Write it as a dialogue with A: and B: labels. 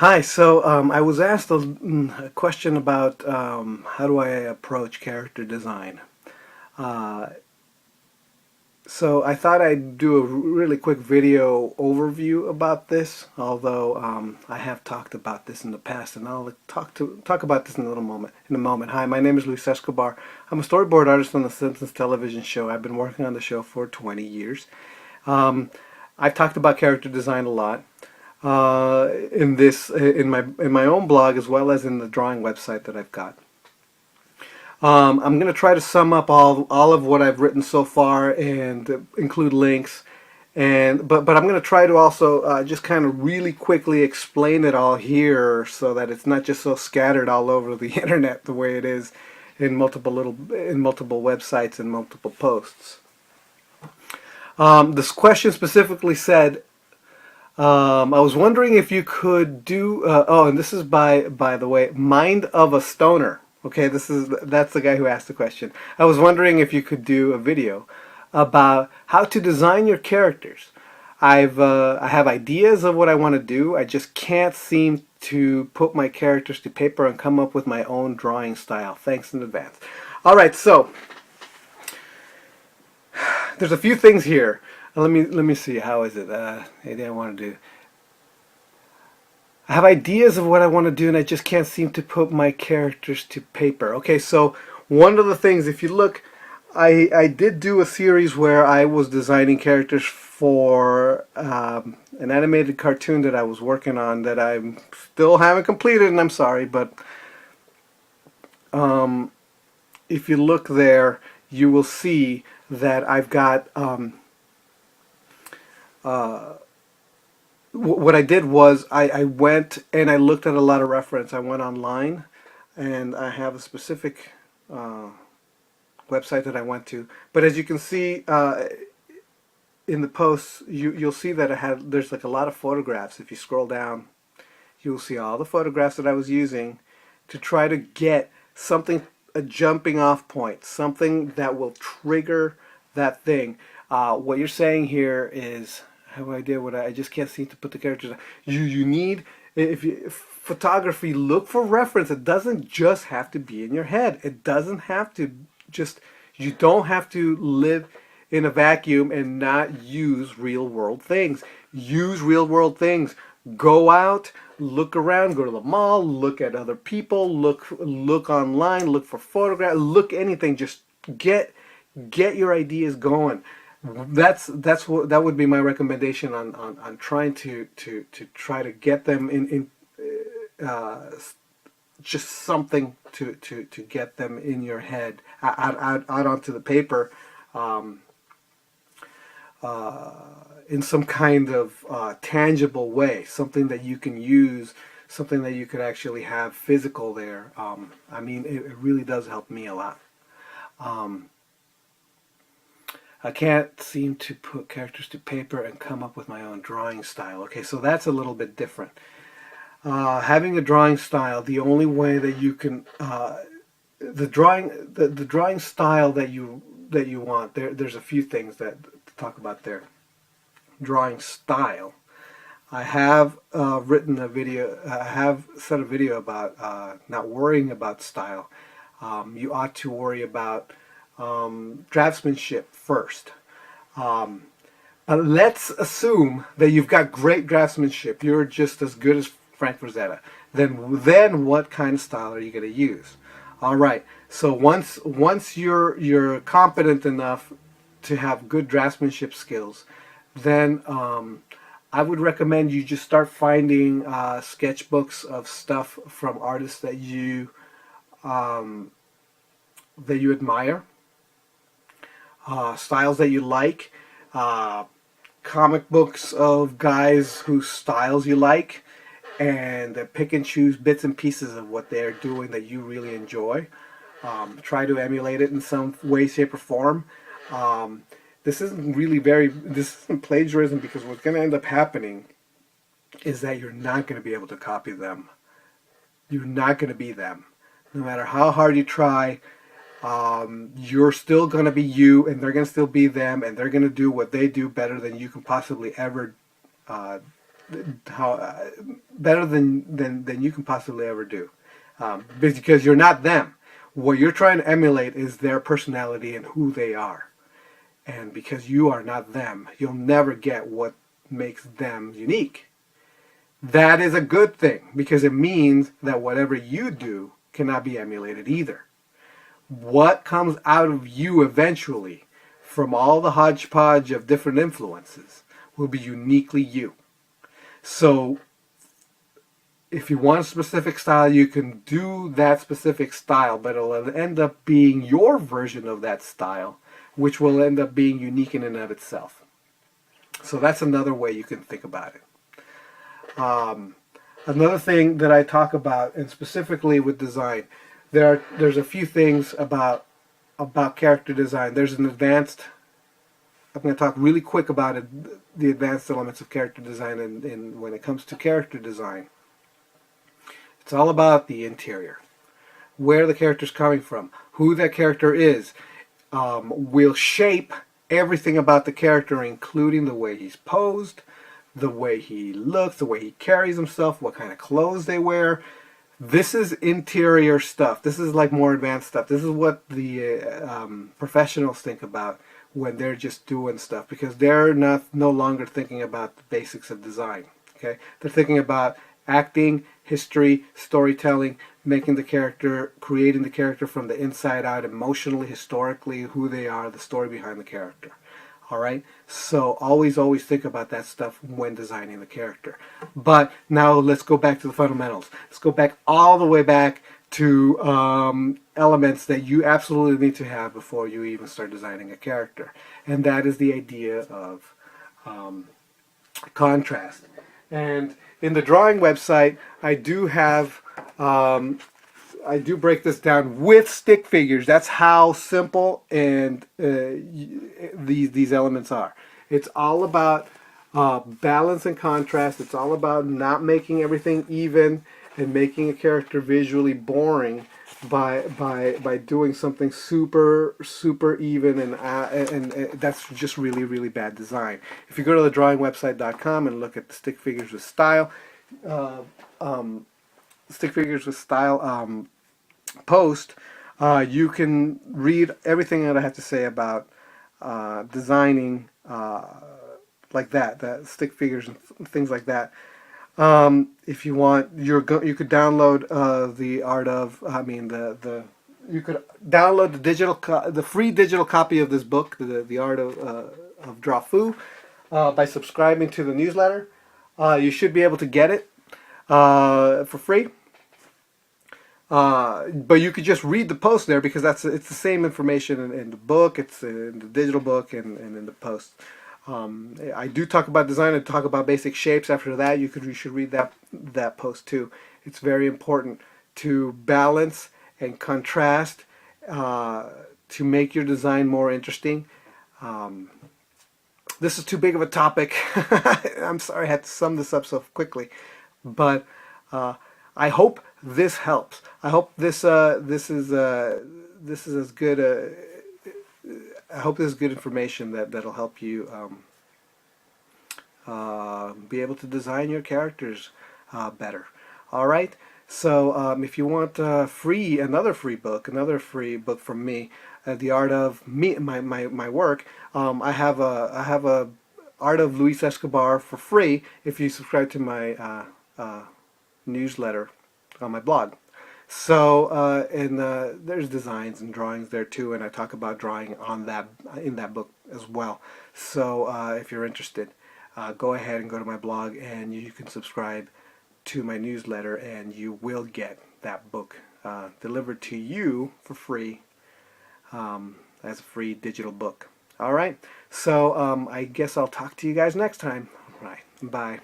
A: Hi, so I was asked a question about how do I approach character design. Uh, so I thought I'd do a really quick video overview about this, although I have talked about this in the past, and I'll talk about this in a little moment. In a moment. Hi, my name is Luis Escobar. I'm a storyboard artist on the Simpsons television show. I've been working on the show for 20 years. Um, I've talked about character design a lot in my own blog as well as in the drawing website that I've got. I'm going to try to sum up all of what I've written so far and include links. But I'm going to try to also just kind of really quickly explain it all here so that it's not just so scattered all over the internet the way it is in multiple websites and multiple posts. This question specifically said, I was wondering if you could do. Oh, and this is by the way, Mind of a Stoner. Okay, that's the guy who asked the question. I was wondering if you could do a video about how to design your characters. I have ideas of what I want to do. I just can't seem to put my characters to paper and come up with my own drawing style. Thanks in advance. All right, so there's a few things here. Let me see. How is it? Maybe I want to do. I have ideas of what I want to do, and I just can't seem to put my characters to paper. Okay, so one of the things, if you look, I did do a series where I was designing characters for an animated cartoon that I was working on that I still haven't completed, and I'm sorry, but if you look there, you will see that I've got what I did was I went and I looked at a lot of reference. I went online, and I have a specific website that I went to. But as you can see in the posts, you'll see that there's like a lot of photographs. If you scroll down, you'll see all the photographs that I was using to try to get something, a jumping off point, something that will trigger that thing. What you're saying here is, I have no idea what I just can't seem to put the characters. You need, if photography, look for reference. It doesn't just have to be in your head. It doesn't have to just, you don't have to live in a vacuum and not use real world things. Use real world things. Go out, look around, go to the mall, look at other people, look online, look for photographs, look anything. Just get your ideas going. That would be my recommendation on trying to try to get them in uh, just something to get them in your head out onto the paper, um, in some kind of tangible way, something that you can use, something that you could actually have physical there. I mean, it really does help me a lot. Um, I can't seem to put characters to paper and come up with my own drawing style. Okay, so that's a little bit different. Having a drawing style, the only way that you can the drawing style that you want, there's a few things that to talk about there. Drawing style. I have written a video. I have said a video about not worrying about style. You ought to worry about draftsmanship first. Um, let's assume that you've got great draftsmanship. You're just as good as Frank Rosetta. Then what kind of style are you going to use? All right. So once you're competent enough to have good draftsmanship skills, then I would recommend you just start finding sketchbooks of stuff from artists that you admire, styles that you like, uh, comic books of guys whose styles you like, and pick and choose bits and pieces of what they're doing that you really enjoy. Try to emulate it in some way, shape, or form. Um, this isn't plagiarism, because what's going to end up happening is that you're not going to be able to copy them. You're not going to be them. No matter how hard you try, you're still going to be you, and they're going to still be them, and they're going to do what they do better than you can possibly ever how better than you can possibly ever do, because you're not them. What you're trying to emulate is their personality and who they are. And because you are not them, you'll never get what makes them unique. That is a good thing, because it means that whatever you do cannot be emulated either. What comes out of you eventually, from all the hodgepodge of different influences, will be uniquely you. So if you want a specific style, you can do that specific style, but it'll end up being your version of that style, which will end up being unique in and of itself. So that's another way you can think about it. Another thing that I talk about, and specifically with design, there's a few things about character design. There's an advanced. I'm going to talk really quick about it, the advanced elements of character design, and when it comes to character design, it's all about the interior, where the character's coming from, who that character is, will shape everything about the character, including the way he's posed, the way he looks, the way he carries himself, what kind of clothes they wear. This is interior stuff. This is like more advanced stuff. This is what the professionals think about when they're just doing stuff, because they're no longer thinking about the basics of design. Okay, they're thinking about acting, history, storytelling, making the character, creating the character from the inside out, emotionally, historically, who they are, the story behind the character. All right, so always think about that stuff when designing the character. But now let's go back to the fundamentals. Let's go back all the way back to elements that you absolutely need to have before you even start designing a character, and that is the idea of contrast. And in the drawing website, I do have I do break this down with stick figures. That's how simple and these elements are. It's all about balance and contrast. It's all about not making everything even and making a character visually boring by doing something super even, and that's just really bad design. If you go to the drawingwebsite.com and look at the stick figures with style, post, you can read everything that I have to say about designing like that stick figures and things like that. If you want, you could download the art of. I mean, you could download the free digital copy of this book, the art of Draw Fu, by subscribing to the newsletter. You should be able to get it for free. But you could just read the post there, because it's the same information in the book, it's in the digital book, and in the post. I do talk about design. I talk about basic shapes. After that, you should read that post too. It's very important to balance and contrast to make your design more interesting. This is too big of a topic. I'm sorry I had to sum this up so quickly, but I hope this helps. I hope this is as good. I hope this is good information that'll help you be able to design your characters better. All right. So if you want another free book from me, the art of me, my work. I have a art of Luis Escobar for free if you subscribe to my newsletter on my blog. So and there's designs and drawings there too, and I talk about drawing in that book as well. So if you're interested, go ahead and go to my blog, and you can subscribe to my newsletter, and you will get that book delivered to you for free as a free digital book. All right. So I guess I'll talk to you guys next time. All right. Bye.